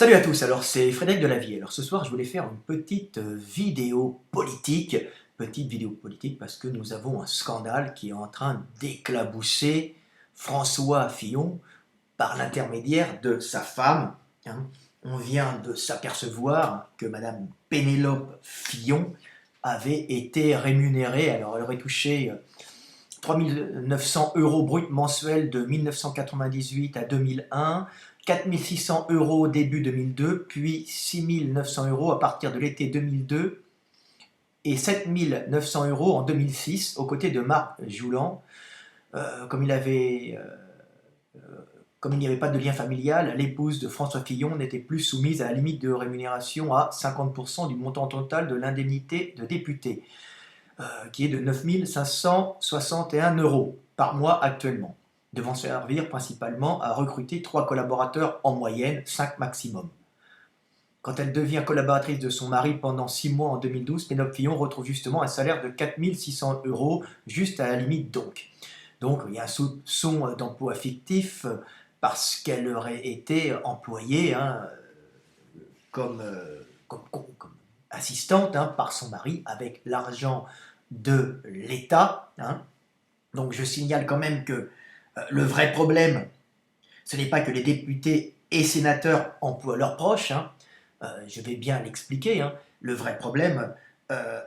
Salut à tous, alors c'est Frédéric de la Vie. Alors ce soir je voulais faire une petite vidéo politique, parce que nous avons un scandale qui est en train d'éclabousser François Fillon par l'intermédiaire de sa femme. hein. On vient de s'apercevoir que Madame Pénélope Fillon avait été rémunérée, alors elle aurait touché 3 900 euros bruts mensuels de 1998 à 2001, 4 600 euros début 2002, puis 6 900 euros à partir de l'été 2002 et 7 900 euros en 2006 aux côtés de Marc Joulan. Comme il n'y avait pas de lien familial, l'épouse de François Fillon n'était plus soumise à la limite de rémunération à 50% du montant total de l'indemnité de député, qui est de 9 561 euros par mois actuellement, devant servir principalement à recruter 3 collaborateurs en moyenne, 5 maximum. Quand elle devient collaboratrice de son mari pendant 6 mois en 2012, Pénélope Fillon retrouve justement un salaire de 4 600 euros, juste à la limite donc. Donc il y a un soupçon d'emploi fictif parce qu'elle aurait été employée comme assistante par son mari avec l'argent de l'État. Donc je signale quand même que le vrai problème, ce n'est pas que les députés et sénateurs emploient leurs proches, je vais bien l'expliquer. Le vrai problème,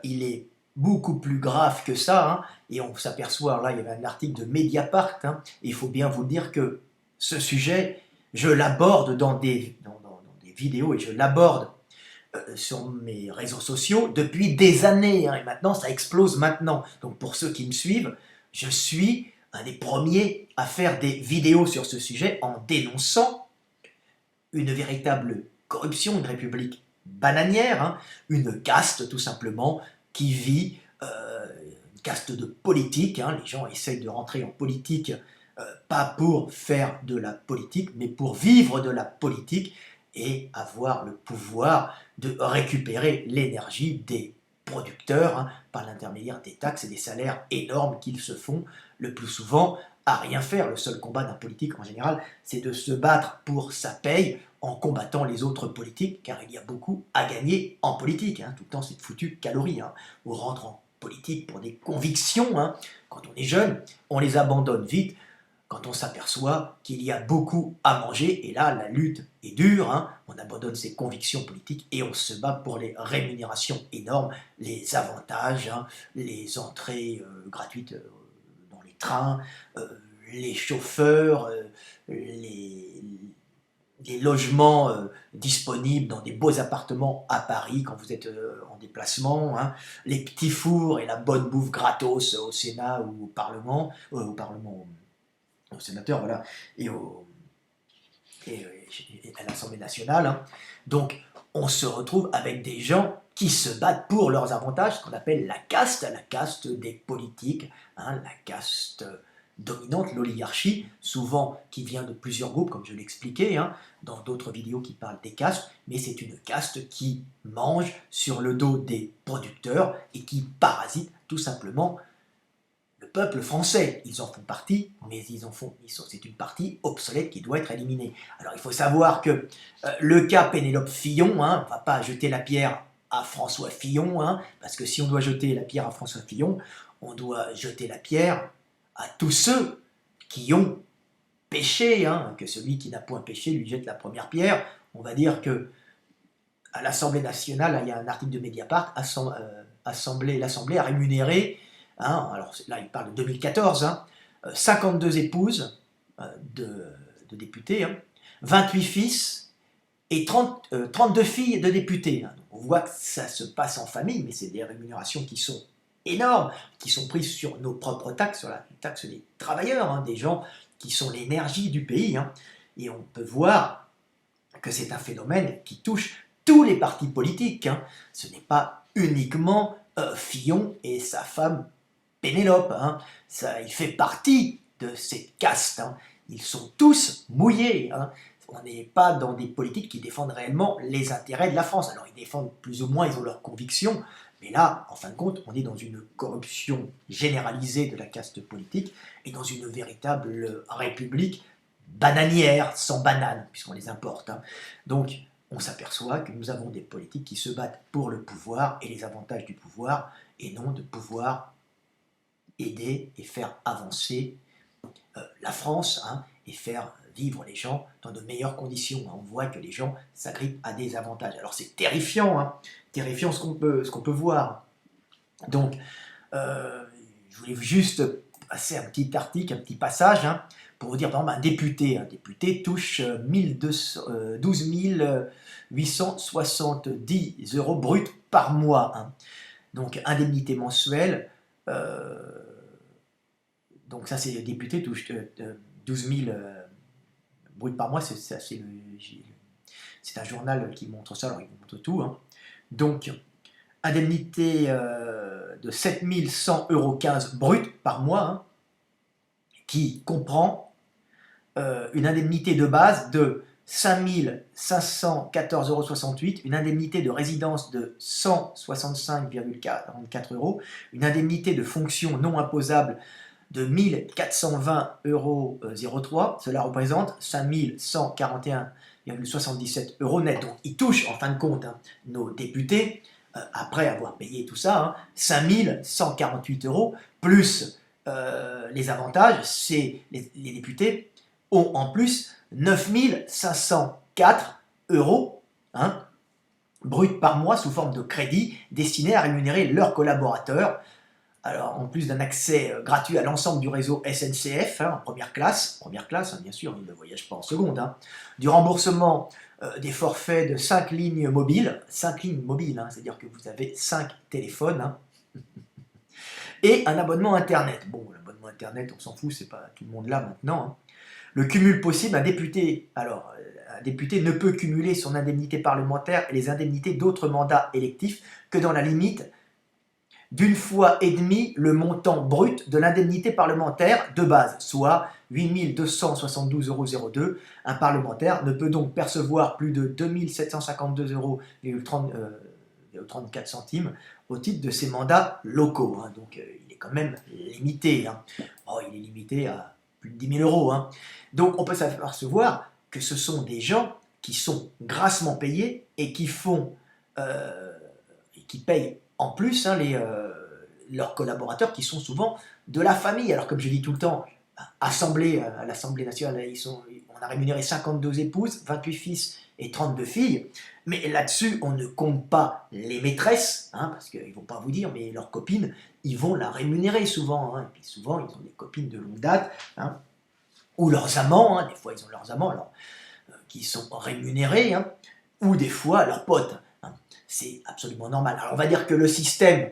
il est beaucoup plus grave que ça, et on s'aperçoit, là il y avait un article de Mediapart, et il faut bien vous dire que ce sujet, je l'aborde dans des vidéos, et je l'aborde sur mes réseaux sociaux depuis des années, et maintenant ça explose maintenant. Donc pour ceux qui me suivent, je suis un des premiers à faire des vidéos sur ce sujet en dénonçant une véritable corruption, une république bananière, une caste tout simplement qui vit, une caste de politique. Les gens essayent de rentrer en politique, pas pour faire de la politique, mais pour vivre de la politique et avoir le pouvoir de récupérer l'énergie des producteurs par l'intermédiaire des taxes et des salaires énormes qu'ils se font le plus souvent à rien faire. Le seul combat d'un politique en général, c'est de se battre pour sa paye en combattant les autres politiques, car il y a beaucoup à gagner en politique. Tout le temps, c'est de foutues calories. On rentre en politique pour des convictions. Quand on est jeune, on les abandonne vite quand on s'aperçoit qu'il y a beaucoup à manger, et là, la lutte est dure, on abandonne ses convictions politiques et on se bat pour les rémunérations énormes, les avantages, les entrées gratuites dans les trains, les chauffeurs, les logements disponibles dans des beaux appartements à Paris quand vous êtes en déplacement, les petits fours et la bonne bouffe gratos au Sénat ou au Parlement, aux sénateurs, voilà, et à l'Assemblée nationale. Donc, on se retrouve avec des gens qui se battent pour leurs avantages, ce qu'on appelle la caste des politiques, la caste dominante, l'oligarchie, souvent qui vient de plusieurs groupes, comme je l'expliquais, dans d'autres vidéos qui parlent des castes, mais c'est une caste qui mange sur le dos des producteurs et qui parasite tout simplement le peuple français. Ils en font partie, mais c'est une partie obsolète qui doit être éliminée. Alors il faut savoir que le cas Pénélope Fillon, on ne va pas jeter la pierre à François Fillon, parce que si on doit jeter la pierre à François Fillon, on doit jeter la pierre à tous ceux qui ont péché, que celui qui n'a point péché lui jette la première pierre. On va dire que à l'Assemblée nationale, il y a un article de Mediapart, l'Assemblée a rémunéré, alors là il parle de 2014, 52 épouses de députés, 28 fils et 32 filles de députés. Donc on voit que ça se passe en famille, mais c'est des rémunérations qui sont énormes, qui sont prises sur nos propres taxes, sur la taxe des travailleurs, des gens qui sont l'énergie du pays. Et on peut voir que c'est un phénomène qui touche tous les partis politiques. Ce n'est pas uniquement Fillon et sa femme Pénélope. Il fait partie de cette caste. Ils sont tous mouillés. On n'est pas dans des politiques qui défendent réellement les intérêts de la France. Alors ils défendent plus ou moins, ils ont leurs convictions, mais là, en fin de compte, on est dans une corruption généralisée de la caste politique et dans une véritable république bananière, sans bananes, puisqu'on les importe. Donc on s'aperçoit que nous avons des politiques qui se battent pour le pouvoir et les avantages du pouvoir, et non de pouvoir aider et faire avancer la France, hein, et faire vivre les gens dans de meilleures conditions. On voit que les gens s'agrippent à des avantages. Alors c'est terrifiant, hein, terrifiant ce qu'on peut voir. Donc, je voulais juste passer un petit article, un petit passage, hein, pour vous dire, par exemple, un député touche 12 870 € bruts par mois. Hein. Donc, indemnité mensuelle. Donc, ça, c'est le député touche 12 000 bruts par mois. C'est un journal qui montre ça, alors il montre tout. Hein. Donc, indemnité de 7 100,15 € bruts par mois, hein, qui comprend une indemnité de base de 5 514,68 €, une indemnité de résidence de 165,44 €, une indemnité de fonction non imposable de 1 420,03 €. Cela représente 5 141,77 € net. Donc ils touchent en fin de compte, hein, nos députés, après avoir payé tout ça, hein, 5 148 € plus les avantages, les députés ont en plus 9 504 € hein, bruts par mois sous forme de crédit destinés à rémunérer leurs collaborateurs. Alors, en plus d'un accès gratuit à l'ensemble du réseau SNCF, hein, en première classe, hein, bien sûr, ils ne voyagent pas en seconde, hein, du remboursement des forfaits de 5 lignes mobiles, hein, c'est-à-dire que vous avez 5 téléphones, hein, et un abonnement Internet. Bon, l'abonnement Internet, on s'en fout, c'est pas tout le monde là maintenant. Hein. Le cumul possible, un député ne peut cumuler son indemnité parlementaire et les indemnités d'autres mandats électifs que dans la limite d'une fois et demie le montant brut de l'indemnité parlementaire de base, soit 8 272,02 €. Un parlementaire ne peut donc percevoir plus de 2 752,34 € au titre de ses mandats locaux. Hein. Donc il est quand même limité. Hein. Oh, il est limité à plus de 10 000 €. Hein. Donc on peut s'apercevoir que ce sont des gens qui sont grassement payés et qui payent en plus, hein, leurs collaborateurs qui sont souvent de la famille. Alors comme je dis tout le temps, à l'Assemblée nationale, on a rémunéré 52 épouses, 28 fils et 32 filles, mais là-dessus on ne compte pas les maîtresses, hein, parce qu'ils ne vont pas vous dire, mais leurs copines, ils vont la rémunérer souvent, hein, et puis souvent ils ont des copines de longue date, hein, ou leurs amants, hein, des fois ils ont leurs amants alors, qui sont rémunérés, hein, ou des fois leurs potes. Hein. C'est absolument normal. Alors on va dire que le système,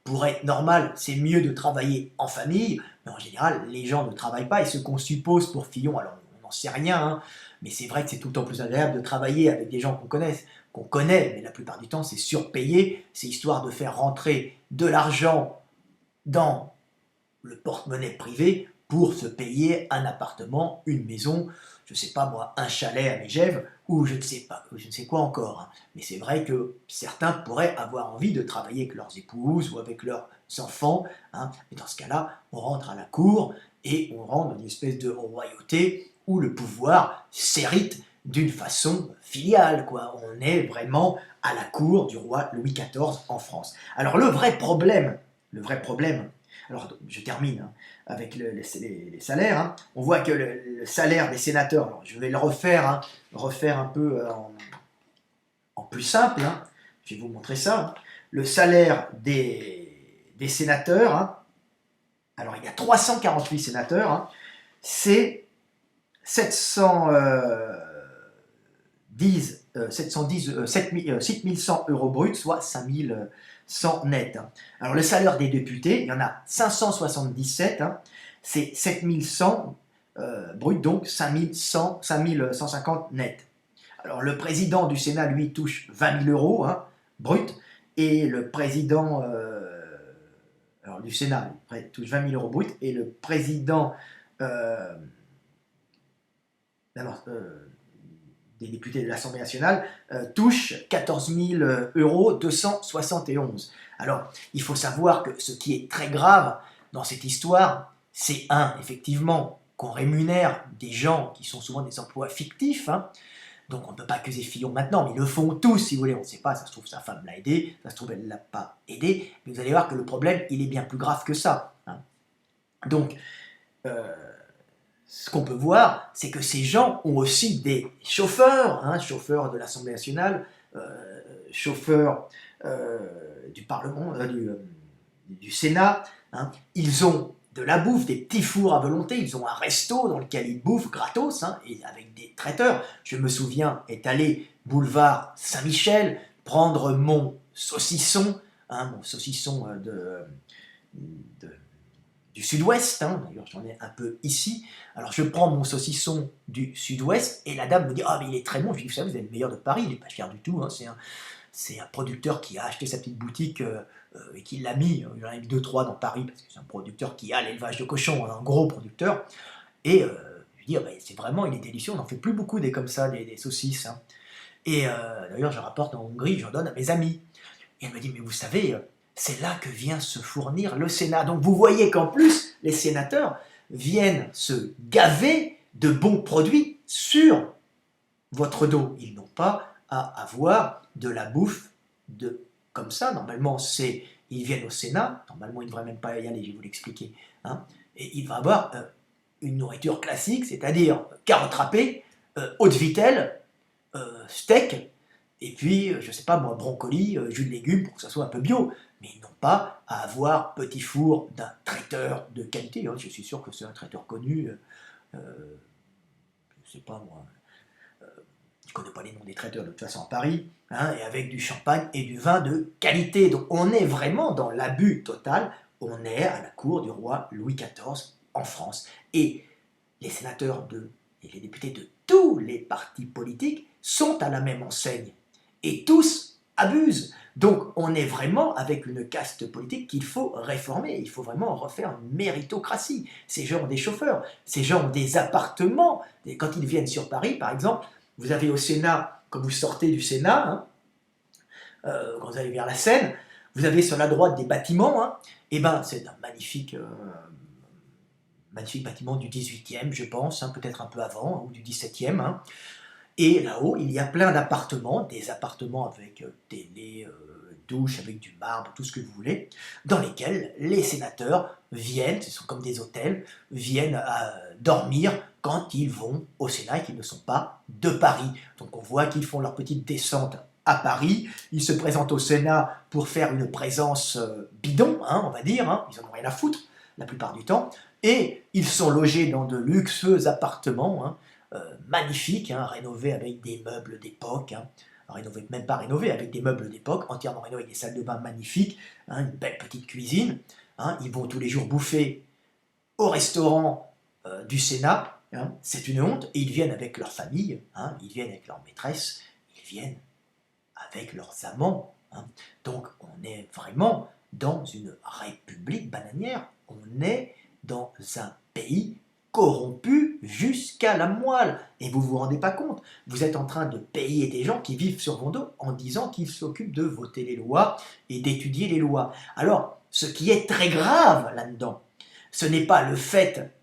pour être normal, c'est mieux de travailler en famille, mais en général, les gens ne travaillent pas, et ce qu'on suppose pour Fillon, alors on n'en sait rien, hein, mais c'est vrai que c'est tout le temps plus agréable de travailler avec des gens qu'on connaît, mais la plupart du temps, c'est surpayé, c'est histoire de faire rentrer de l'argent dans le porte-monnaie privé pour se payer un appartement, une maison, je ne sais pas moi, un chalet à Megève, ou je ne sais quoi encore. Hein. Mais c'est vrai que certains pourraient avoir envie de travailler avec leurs épouses ou avec leurs enfants. Hein. Et dans ce cas-là, on rentre à la cour et on rentre dans une espèce de royauté où le pouvoir s'hérite d'une façon filiale, quoi. On est vraiment à la cour du roi Louis XIV en France. Alors le vrai problème, alors je termine, hein, avec les salaires. Hein. On voit que le salaire des sénateurs, alors je vais le refaire un peu en plus simple. Hein. Je vais vous montrer ça. Hein. Le salaire des sénateurs, hein. Alors il y a 348 sénateurs, hein. C'est 7 100 € bruts, soit 5 100 net. Hein. Alors le salaire des députés, il y en a 577, hein, c'est 7 100 bruts, donc 5 150 net. Alors le président du Sénat, lui, touche 20 000 €, hein, brut, et le président du Sénat touche 20 000 € brut, et le président des députés de l'Assemblée nationale touche 14 271 €. Alors, il faut savoir que ce qui est très grave dans cette histoire, c'est effectivement, qu'on rémunère des gens qui sont souvent des emplois fictifs, hein, Donc on ne peut pas accuser Fillon maintenant, mais ils le font tous, si vous voulez. On ne sait pas, ça se trouve sa femme l'a aidé, ça se trouve elle ne l'a pas aidé. Mais vous allez voir que le problème, il est bien plus grave que ça. Hein. Donc, ce qu'on peut voir, c'est que ces gens ont aussi des chauffeurs, hein, chauffeurs de l'Assemblée nationale, chauffeurs du Parlement, du Sénat. Hein. Ils ont de la bouffe, des petits fours à volonté, ils ont un resto dans lequel ils bouffent gratos, hein, et avec des traiteurs. Je me souviens être allé boulevard Saint-Michel, prendre mon saucisson, hein, du sud-ouest, hein, d'ailleurs j'en ai un peu ici. Alors je prends mon saucisson du sud-ouest et la dame me dit « Ah mais il est très bon », je lui dis « Vous savez, vous êtes le meilleur de Paris, il n'est pas cher du tout, hein, c'est un producteur qui a acheté sa petite boutique et qui l'a mis, il en a mis 2-3 dans Paris, parce que c'est un producteur qui a l'élevage de cochons, un gros producteur. » Et je lui dis oh, ben, c'est vraiment, il est délicieux, on n'en fait plus beaucoup des comme ça, des saucisses. Hein. Et d'ailleurs je rapporte en Hongrie, j'en donne à mes amis. Et elle me dit « Mais vous savez, c'est là que vient se fournir le Sénat. » Donc vous voyez qu'en plus, les sénateurs viennent se gaver de bons produits sur votre dos. Ils n'ont pas à avoir de la bouffe comme ça. Normalement, ils viennent au Sénat. Normalement, ils ne devraient même pas y aller, je vais vous l'expliquer. Hein. Et ils vont avoir une nourriture classique, c'est-à-dire carottes râpées, eau de vitelle, steak, et puis, je ne sais pas moi, brocoli, jus de légumes, pour que ça soit un peu bio. Mais ils n'ont pas à avoir petit four d'un traiteur de qualité. Hein. Je suis sûr que c'est un traiteur connu. Je ne sais pas moi. Je ne connais pas les noms des traiteurs de toute façon à Paris. Hein, et avec du champagne et du vin de qualité. Donc on est vraiment dans l'abus total. On est à la cour du roi Louis XIV en France. Et les sénateurs et les députés de tous les partis politiques sont à la même enseigne. Et tous abusent. Donc on est vraiment avec une caste politique qu'il faut réformer. Il faut vraiment refaire une méritocratie. Ces gens ont des chauffeurs, ces gens ont des appartements. Et quand ils viennent sur Paris, par exemple, vous avez au Sénat, quand vous sortez du Sénat, hein, quand vous allez vers la Seine, vous avez sur la droite des bâtiments. Hein, et ben c'est un magnifique bâtiment du 18e, je pense, hein, peut-être un peu avant, hein, ou du 17e. Hein. Et là-haut, il y a plein d'appartements, des appartements avec télé, douche, avec du marbre, tout ce que vous voulez, dans lesquels les sénateurs viennent, ce sont comme des hôtels, viennent dormir quand ils vont au Sénat et qu'ils ne sont pas de Paris. Donc on voit qu'ils font leur petite descente à Paris, ils se présentent au Sénat pour faire une présence bidon, hein, on va dire, hein, ils n'en ont rien à foutre la plupart du temps, et ils sont logés dans de luxueux appartements, hein, magnifiques, hein, rénovés avec des meubles d'époque, hein, même pas rénovés, avec des meubles d'époque, entièrement rénovés avec des salles de bain magnifiques, hein, une belle petite cuisine, hein, ils vont tous les jours bouffer au restaurant du Sénat, hein, c'est une honte, et ils viennent avec leur famille, hein, ils viennent avec leur maîtresse, ils viennent avec leurs amants. Hein. Donc on est vraiment dans une république bananière, on est dans un pays corrompu jusqu'à la moelle. Et vous ne vous rendez pas compte, vous êtes en train de payer des gens qui vivent sur vos dos en disant qu'ils s'occupent de voter les lois et d'étudier les lois. Alors, ce qui est très grave là-dedans, ce n'est pas le fait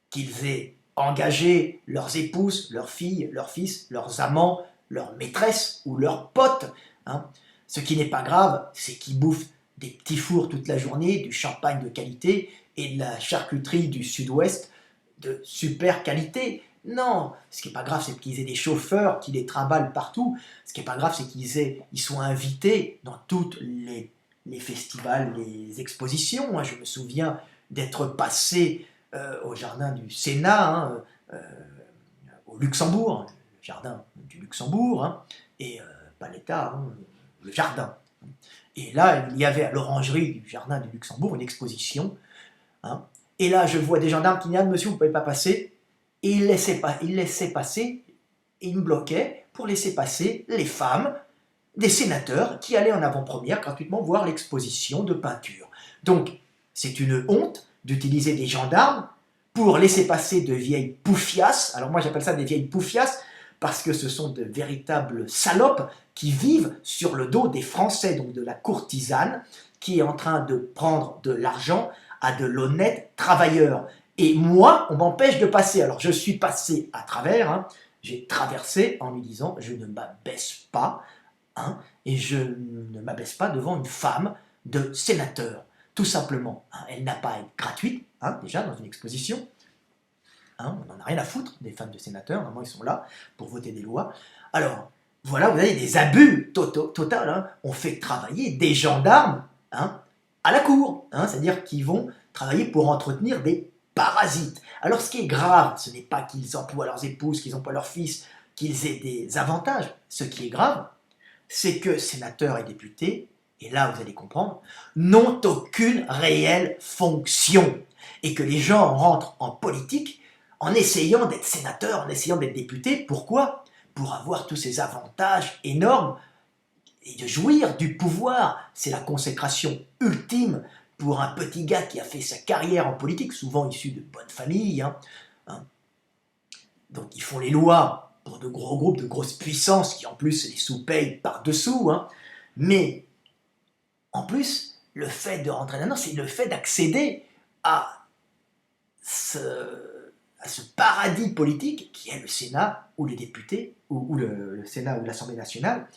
qu'ils aient engagé leurs épouses, leurs filles, leurs fils, leurs amants, leurs maîtresses ou leurs potes. Hein. Ce qui n'est pas grave, c'est qu'ils bouffent des petits fours toute la journée, du champagne de qualité et de la charcuterie du sud-ouest de super qualité. Non, ce qui n'est pas grave, c'est qu'ils aient des chauffeurs qui les trimballent partout. Ce qui n'est pas grave, c'est qu'ils soient invités dans tous les festivals, les expositions. Hein. Je me souviens d'être passé au jardin du Sénat, hein, au Luxembourg, le jardin du Luxembourg, hein, et pas l'État, hein, le jardin. Et là, il y avait à l'orangerie du jardin du Luxembourg une exposition. Hein, et là, je vois des gendarmes qui disent « Monsieur, vous ne pouvez pas passer ». Et ils laissaient passer, et ils me bloquaient pour laisser passer les femmes des sénateurs qui allaient en avant-première gratuitement voir l'exposition de peinture. Donc, c'est une honte d'utiliser des gendarmes pour laisser passer de vieilles poufiasses. Alors moi, j'appelle ça des vieilles poufiasses parce que ce sont de véritables salopes qui vivent sur le dos des Français, donc de la courtisane, qui est en train de prendre de l'argent à de l'honnête travailleur. Et moi, on m'empêche de passer. Alors, je suis passé à travers, hein, j'ai traversé en lui disant je ne m'abaisse pas, hein, et je ne m'abaisse pas devant une femme de sénateur, tout simplement. Hein. Elle n'a pas à être gratuite, hein, déjà dans une exposition. Hein, on n'en a rien à foutre des femmes de sénateurs, normalement ils sont là pour voter des lois. Alors, voilà, vous avez des abus total. Hein. On fait travailler des gendarmes, hein, à la cour, hein, c'est-à-dire qu'ils vont travailler pour entretenir des parasites. Alors ce qui est grave, ce n'est pas qu'ils emploient leurs épouses, qu'ils emploient leurs fils, qu'ils aient des avantages. Ce qui est grave, c'est que sénateurs et députés, et là vous allez comprendre, n'ont aucune réelle fonction. Et que les gens rentrent en politique en essayant d'être sénateurs, en essayant d'être députés. Pourquoi? Pour avoir tous ces avantages énormes et de jouir du pouvoir. C'est la consécration ultime pour un petit gars qui a fait sa carrière en politique, souvent issu de bonnes familles. Hein. Donc ils font les lois pour de gros groupes, de grosses puissances qui en plus les sous-payent par-dessous. Hein. Mais en plus, le fait de rentrer là-dedans, c'est le fait d'accéder à ce paradis politique qui est le Sénat ou les députés, ou le Sénat ou l'Assemblée nationale,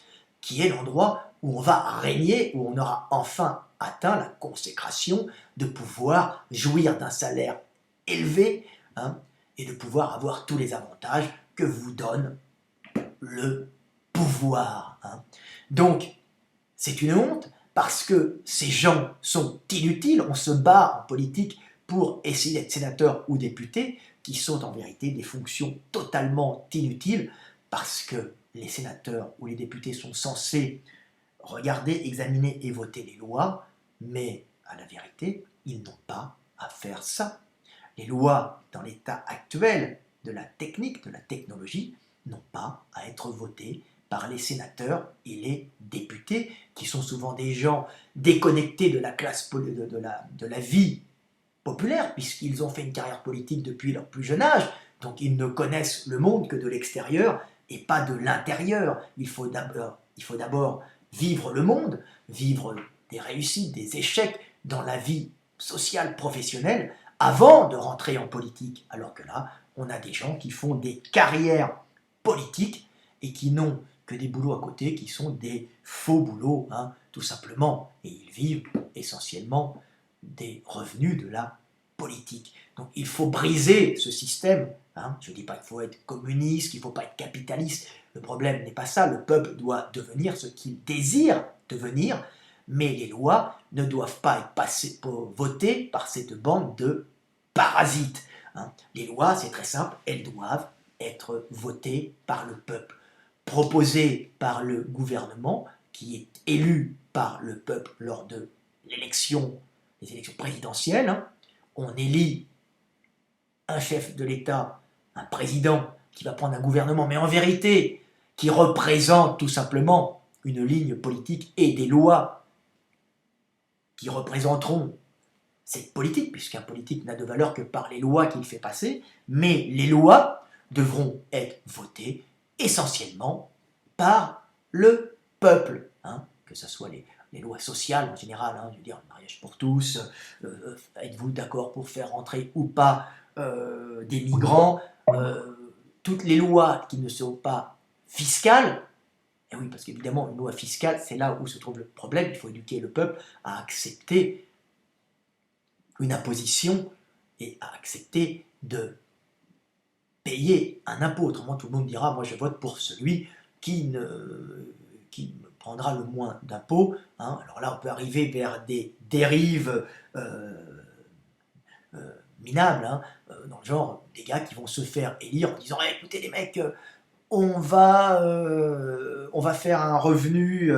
qui est l'endroit où on va régner, où on aura enfin atteint la consécration de pouvoir jouir d'un salaire élevé, hein, et de pouvoir avoir tous les avantages que vous donne le pouvoir. Hein. Donc, c'est une honte parce que ces gens sont inutiles. On se bat en politique pour essayer d'être sénateur ou député, qui sont en vérité des fonctions totalement inutiles parce que les sénateurs ou les députés sont censés regarder, examiner et voter les lois, mais à la vérité, ils n'ont pas à faire ça. Les lois, dans l'état actuel de la technique, de la technologie, n'ont pas à être votées par les sénateurs et les députés, qui sont souvent des gens déconnectés de la classe, de la vie populaire, puisqu'ils ont fait une carrière politique depuis leur plus jeune âge, donc ils ne connaissent le monde que de l'extérieur et pas de l'intérieur. Il faut d'abord vivre le monde, vivre des réussites, des échecs dans la vie sociale, professionnelle, avant de rentrer en politique. Alors que là, on a des gens qui font des carrières politiques et qui n'ont que des boulots à côté, qui sont des faux boulots, hein, tout simplement. Et ils vivent essentiellement des revenus de la politique. Donc il faut briser ce système. Hein. Je ne dis pas qu'il faut être communiste, qu'il ne faut pas être capitaliste. Le problème n'est pas ça. Le peuple doit devenir ce qu'il désire devenir, mais les lois ne doivent pas être votées par cette bande de parasites. Hein. Les lois, c'est très simple, elles doivent être votées par le peuple, proposées par le gouvernement, qui est élu par le peuple lors de l'élection, les élections présidentielles. Hein. On élit un chef de l'État, un président, qui va prendre un gouvernement, mais en vérité, qui représente tout simplement une ligne politique et des lois qui représenteront cette politique, puisqu'un politique n'a de valeur que par les lois qu'il fait passer, mais les lois devront être votées essentiellement par le peuple, hein, que ce soit les lois sociales en général, hein, je veux dire, le mariage pour tous, êtes-vous d'accord pour faire rentrer ou pas des migrants, toutes les lois qui ne sont pas fiscales. Et oui, parce qu'évidemment, une loi fiscale, c'est là où se trouve le problème. Il faut éduquer le peuple à accepter une imposition et à accepter de payer un impôt. Autrement, tout le monde dira, moi je vote pour celui qui me prendra le moins d'impôts. Hein. Alors là, on peut arriver vers des dérives minables, hein, dans le genre des gars qui vont se faire élire en disant hey, écoutez les mecs, on va faire un revenu,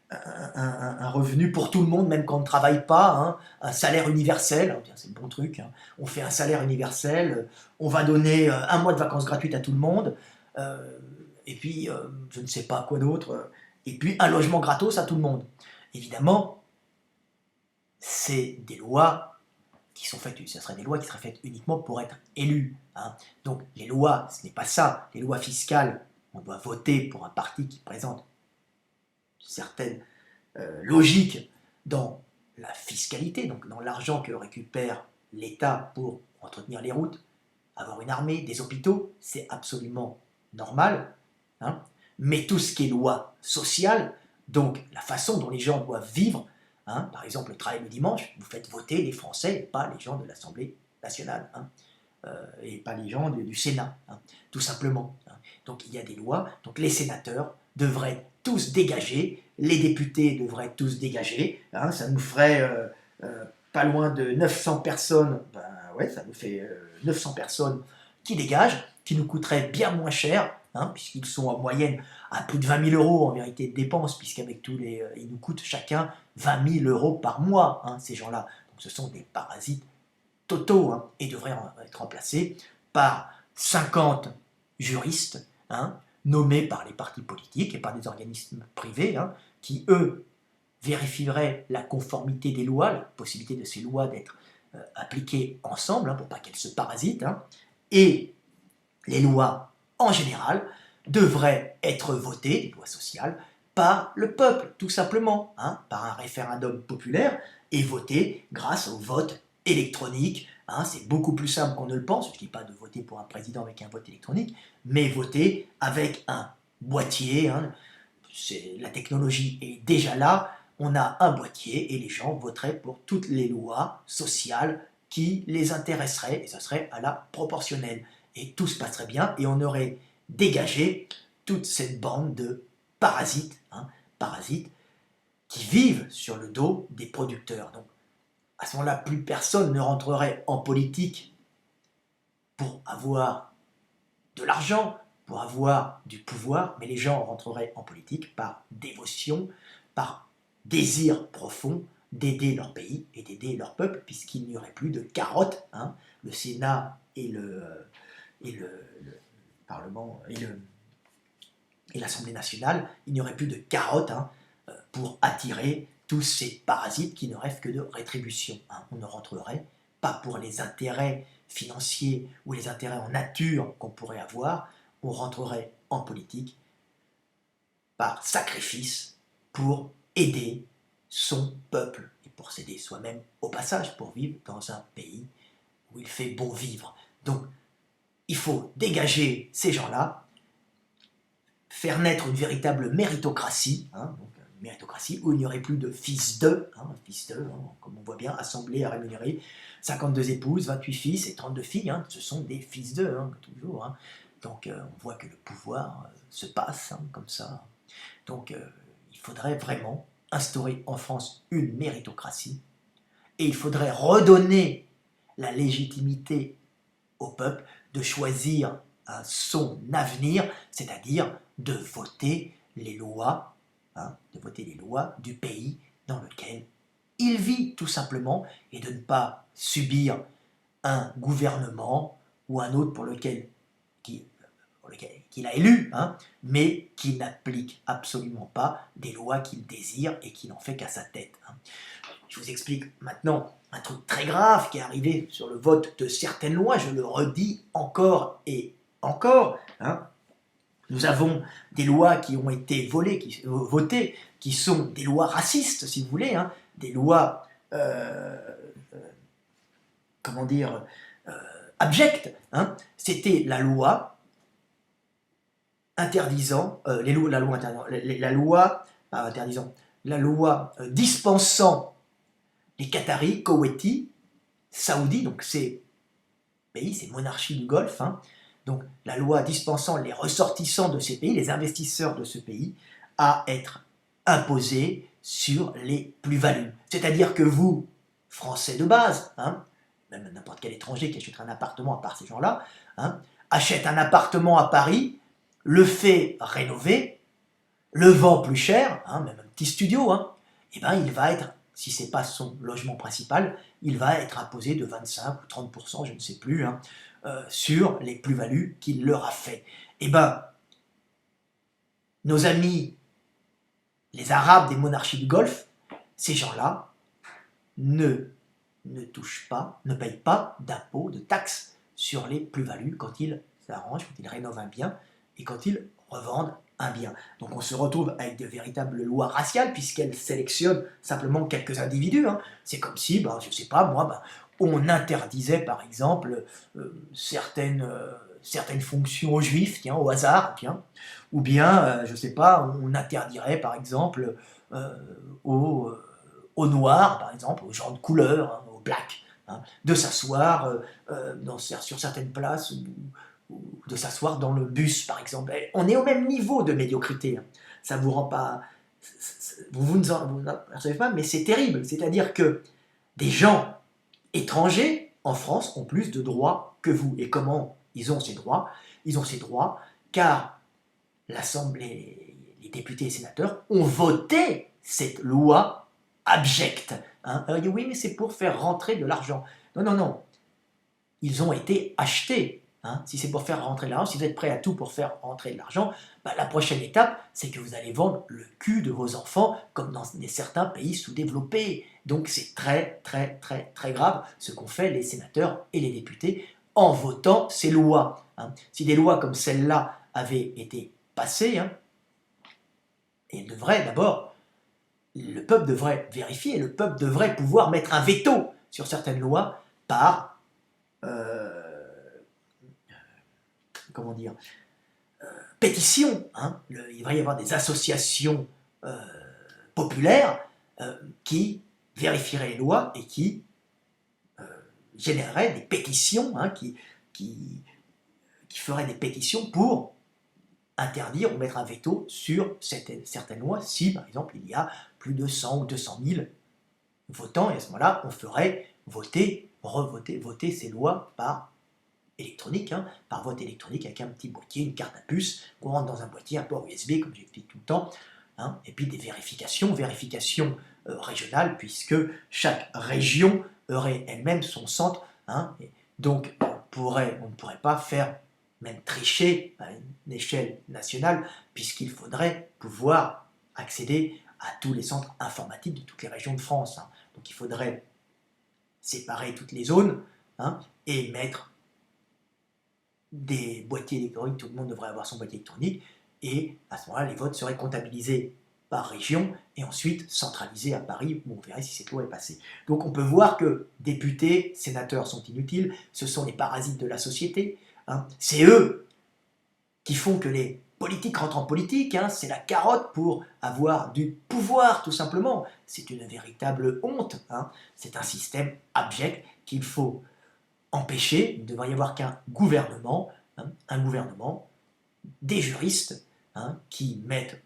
un revenu pour tout le monde, même quand on ne travaille pas, hein, un salaire universel, c'est le bon truc, hein. On fait un salaire universel, on va donner un mois de vacances gratuites à tout le monde, et puis je ne sais pas quoi d'autre, et puis un logement gratos à tout le monde. Évidemment, c'est des lois qui sont faites, ce seraient des lois qui seraient faites uniquement pour être élus. Hein. Donc les lois, ce n'est pas ça. Les lois fiscales, on doit voter pour un parti qui présente certaines logiques dans la fiscalité, donc dans l'argent que récupère l'État pour entretenir les routes, avoir une armée, des hôpitaux, c'est absolument normale, hein, mais tout ce qui est loi sociale, donc la façon dont les gens doivent vivre, hein, par exemple le travail le dimanche, vous faites voter les Français et pas les gens de l'Assemblée nationale, hein, et pas les gens du Sénat, hein, tout simplement. Hein. Donc il y a des lois, donc les sénateurs devraient tous dégager, les députés devraient tous dégager, hein, ça nous ferait pas loin de 900 personnes, ben ouais, ça nous fait 900 personnes qui dégagent, qui nous coûteraient bien moins cher, hein, puisqu'ils sont en moyenne à plus de 20 000 euros en vérité de dépenses, puisqu'avec tous les... ils nous coûtent chacun 20 000 euros par mois, hein, ces gens-là. Donc ce sont des parasites totaux, hein, et devraient être remplacés par 50 juristes, hein, nommés par les partis politiques et par des organismes privés, hein, qui, eux, vérifieraient la conformité des lois, la possibilité de ces lois d'être appliquées ensemble, hein, pour pas qu'elles se parasitent, hein, et les lois, en général, devraient être votées, les lois sociales, par le peuple, tout simplement, hein, par un référendum populaire, et votées grâce au vote électronique. Hein, c'est beaucoup plus simple qu'on ne le pense. Je ne dis pas de voter pour un président avec un vote électronique, mais voter avec un boîtier. Hein, la technologie est déjà là. On a un boîtier et les gens voteraient pour toutes les lois sociales qui les intéresseraient, et ça serait à la proportionnelle. Et tout se passerait bien, et on aurait dégagé toute cette bande de parasites, hein, parasites qui vivent sur le dos des producteurs. Donc, à ce moment-là, plus personne ne rentrerait en politique pour avoir de l'argent, pour avoir du pouvoir, mais les gens rentreraient en politique par dévotion, par désir profond d'aider leur pays et d'aider leur peuple, puisqu'il n'y aurait plus de carottes. Hein, le Sénat et le Parlement et l'Assemblée nationale, il n'y aurait plus de carottes, hein, pour attirer tous ces parasites qui ne rêvent que de rétribution. Hein. On ne rentrerait pas pour les intérêts financiers ou les intérêts en nature qu'on pourrait avoir, on rentrerait en politique par sacrifice pour aider son peuple et pour s'aider soi-même au passage, pour vivre dans un pays où il fait bon vivre. Donc, il faut dégager ces gens-là, faire naître une véritable méritocratie, hein, donc une méritocratie où il n'y aurait plus de fils d'eux, hein, comme on voit bien, assemblée à rémunérer, 52 épouses, 28 fils et 32 filles, hein, ce sont des fils d'eux, hein, toujours. Hein. Donc on voit que le pouvoir se passe, hein, comme ça. Donc il faudrait vraiment instaurer en France une méritocratie, et il faudrait redonner la légitimité au peuple de choisir son avenir, c'est-à-dire de voter les lois, hein, de voter les lois du pays dans lequel il vit, tout simplement, et de ne pas subir un gouvernement ou un autre qu'il a élu, hein, mais qui n'applique absolument pas des lois qu'il désire et qui n'en fait qu'à sa tête. Hein. Je vous explique maintenant un truc très grave qui est arrivé sur le vote de certaines lois, je le redis encore et encore. Hein. Nous avons des lois qui ont été votées, qui sont des lois racistes, si vous voulez, hein, des lois, comment dire, abjectes. Hein. C'était la loi interdisant, la loi dispensant les Qataris, Koweïtis, Saoudis, donc ces pays, ces monarchies du Golfe, hein, donc la loi dispensant les ressortissants de ces pays, les investisseurs de ce pays, à être imposée sur les plus-values. C'est-à-dire que vous, Français de base, hein, même n'importe quel étranger qui achèterait un appartement, à part ces gens-là, hein, achète un appartement à Paris, le fait rénover, le vend plus cher, hein, même un petit studio, hein, et ben il va être, si ce n'est pas son logement principal, il va être imposé de 25 ou 30%, je ne sais plus, hein, sur les plus-values qu'il leur a fait. Et ben, nos amis, les Arabes des monarchies du Golfe, ces gens-là ne touchent pas, ne payent pas d'impôts, de taxes sur les plus-values quand ils s'arrangent, quand ils rénovent un bien et quand ils revendent un bien. Donc on se retrouve avec de véritables lois raciales puisqu'elles sélectionnent simplement quelques individus. Hein. C'est comme si, je ne sais pas moi, on interdisait par exemple certaines certaines fonctions aux juifs, tiens, au hasard, tiens, ou bien, je ne sais pas, on interdirait par exemple euh, aux, aux noirs, par exemple, aux gens de couleur, hein, aux blacks, hein, de s'asseoir sur certaines places ou de s'asseoir dans le bus, par exemple. Et on est au même niveau de médiocrité. Hein. Ça vous rend pas... Vous n'en savez pas, mais c'est terrible. C'est-à-dire que des gens étrangers en France ont plus de droits que vous. Et comment ils ont ces droits? Ils ont ces droits car l'Assemblée, les députés et sénateurs ont voté cette loi abjecte. Hein. Alors, oui, mais c'est pour faire rentrer de l'argent. Non, non, non. Ils ont été achetés. Hein. Si c'est pour faire rentrer de l'argent, si vous êtes prêt à tout pour faire rentrer de l'argent, bah, la prochaine étape, c'est que vous allez vendre le cul de vos enfants, comme dans certains pays sous-développés. Donc c'est très, très, très, très grave ce qu'ont fait les sénateurs et les députés en votant ces lois. Hein. Si des lois comme celle-là avaient été passées, hein, et devrait d'abord, le peuple devrait vérifier, le peuple devrait pouvoir mettre un veto sur certaines lois par, euh, comment dire, pétition. Hein. Il devrait y avoir des associations euh, populaires qui vérifieraient les lois et qui généreraient des pétitions, hein, qui, qui feraient des pétitions pour interdire ou mettre un veto sur certaines lois si, par exemple, il y a plus de 100 ou 200 000 votants, et à ce moment-là, on ferait voter ces lois par électronique, hein, par vote électronique avec un petit boîtier, une carte à puce, qu'on rentre dans un boîtier, un port USB, comme j'explique tout le temps, hein, et puis des vérifications régionales, puisque chaque région aurait elle-même son centre, hein, et donc on ne pourrait pas faire, même tricher à une échelle nationale, puisqu'il faudrait pouvoir accéder à tous les centres informatiques de toutes les régions de France. Hein. Donc il faudrait séparer toutes les zones, hein, et mettre des boîtiers électroniques, tout le monde devrait avoir son boîtier électronique, et à ce moment-là, les votes seraient comptabilisés par région, et ensuite centralisés à Paris, où on verrait si cette loi est passée. Donc on peut voir que députés, sénateurs sont inutiles, ce sont les parasites de la société, hein. C'est eux qui font que les politiques rentrent en politique, hein. C'est la carotte pour avoir du pouvoir, tout simplement. C'est une véritable honte, hein. C'est un système abject qu'il faut empêcher. Il ne devrait y avoir qu'un gouvernement, hein, un gouvernement, des juristes, hein, qui mettent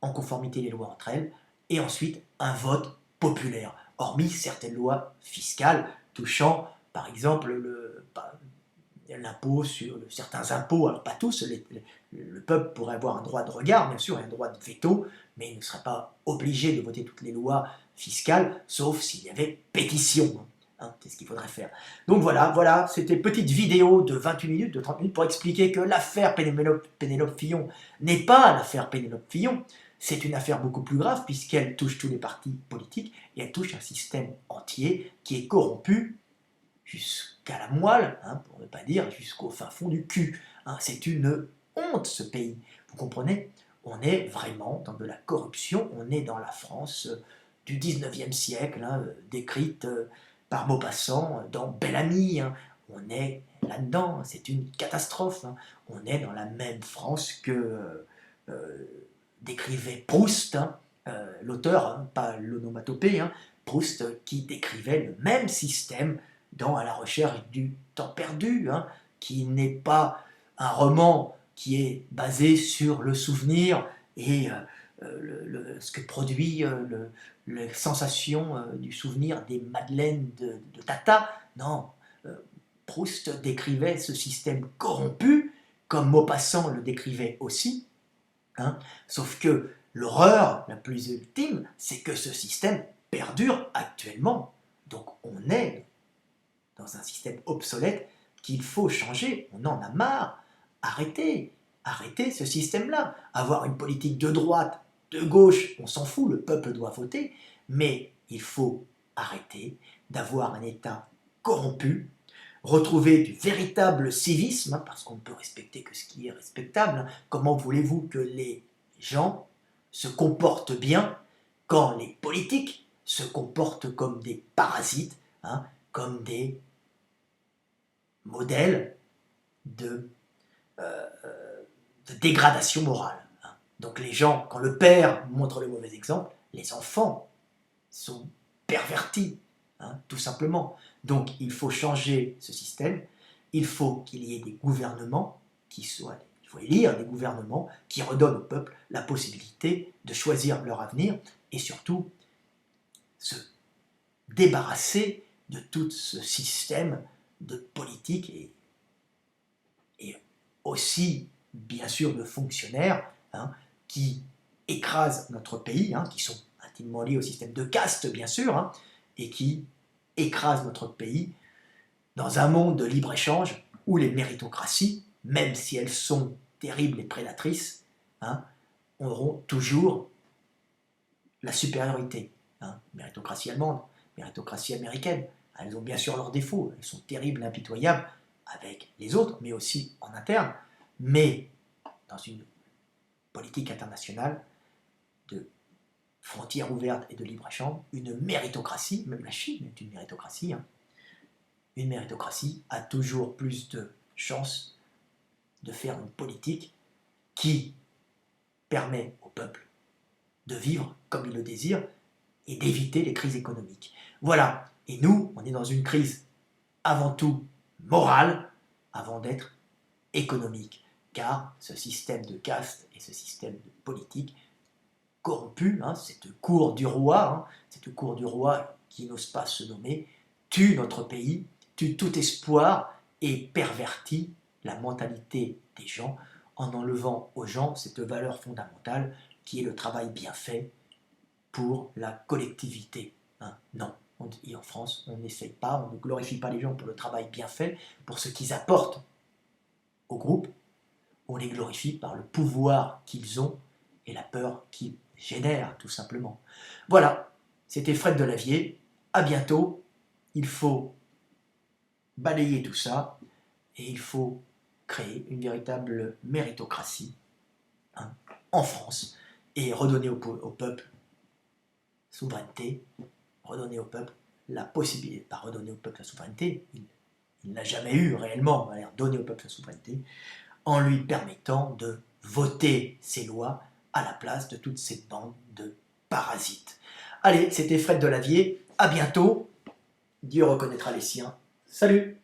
en conformité les lois entre elles, et ensuite un vote populaire, hormis certaines lois fiscales touchant, par exemple, l'impôt sur certains impôts, alors pas tous, le peuple pourrait avoir un droit de regard, bien sûr, et un droit de veto, mais il ne serait pas obligé de voter toutes les lois fiscales, sauf s'il y avait pétition. Hein, c'est ce qu'il faudrait faire. Donc voilà, c'était une petite vidéo de 28 minutes, de 30 minutes, pour expliquer que l'affaire Pénélope Fillon n'est pas l'affaire Pénélope Fillon, c'est une affaire beaucoup plus grave, puisqu'elle touche tous les partis politiques, et elle touche un système entier qui est corrompu jusqu'à la moelle, hein, pour ne pas dire jusqu'au fin fond du cul. Hein. C'est une honte, ce pays. Vous comprenez? On est vraiment dans de la corruption, on est dans la France du 19e siècle, hein, décrite par Maupassant dans Bel Ami. Hein. On est là-dedans, c'est une catastrophe. Hein. On est dans la même France que décrivait Proust, hein, l'auteur, hein, pas l'onomatopée, hein, Proust qui décrivait le même système dans À la recherche du temps perdu, hein, qui n'est pas un roman qui est basé sur le souvenir et ce que produit les sensations du souvenir des madeleines de Tata. Non, Proust décrivait ce système corrompu, comme Maupassant le décrivait aussi, hein, sauf que l'horreur la plus ultime, c'est que ce système perdure actuellement. Donc on est dans un système obsolète qu'il faut changer. On en a marre. Arrêtez ce système-là. Avoir une politique de droite, de gauche, on s'en fout, le peuple doit voter, mais il faut arrêter d'avoir un État corrompu, retrouver du véritable civisme, hein, parce qu'on ne peut respecter que ce qui est respectable. Hein. Comment voulez-vous que les gens se comportent bien quand les politiques se comportent comme des parasites, hein, comme des modèles de de dégradation morale. Hein. Donc les gens, quand le père montre le mauvais exemple, les enfants sont pervertis, hein, tout simplement. Donc il faut changer ce système, il faut qu'il y ait des gouvernements qui soient, il faut élire des gouvernements qui redonnent au peuple la possibilité de choisir leur avenir et surtout se débarrasser de tout ce système de politique et aussi, bien sûr, de fonctionnaires hein, qui écrasent notre pays, hein, qui sont intimement liés au système de caste, bien sûr, hein, et qui écrasent notre pays dans un monde de libre-échange où les méritocraties, même si elles sont terribles et prédatrices, hein, auront toujours la supériorité. Hein. Méritocratie allemande, méritocratie américaine, elles ont bien sûr leurs défauts, elles sont terribles et impitoyables avec les autres, mais aussi en interne. Mais dans une politique internationale de frontières ouvertes et de libre-échange, une méritocratie, même la Chine est une méritocratie, hein, une méritocratie a toujours plus de chances de faire une politique qui permet au peuple de vivre comme il le désire et d'éviter les crises économiques. Voilà. Et nous, on est dans une crise avant tout morale, avant d'être économique. Car ce système de caste et ce système de politique corrompu, hein, cette cour du roi, qui n'ose pas se nommer, tue notre pays, tue tout espoir et pervertit la mentalité des gens en enlevant aux gens cette valeur fondamentale qui est le travail bien fait pour la collectivité. Hein. Non, et en France, on n'essaye pas, on ne glorifie pas les gens pour le travail bien fait, pour ce qu'ils apportent au groupe, on les glorifie par le pouvoir qu'ils ont et la peur qu'ils génèrent, tout simplement. Voilà, c'était Fred Delavier, à bientôt, il faut balayer tout ça, et il faut créer une véritable méritocratie hein, en France, et redonner au peuple souveraineté, redonner au peuple la possibilité, pas redonner au peuple la souveraineté, il ne l'a jamais eu réellement, donner au peuple la souveraineté, en lui permettant de voter ses lois à la place de toutes ces bandes de parasites. Allez, c'était Fred Delavier, à bientôt, Dieu reconnaîtra les siens, salut!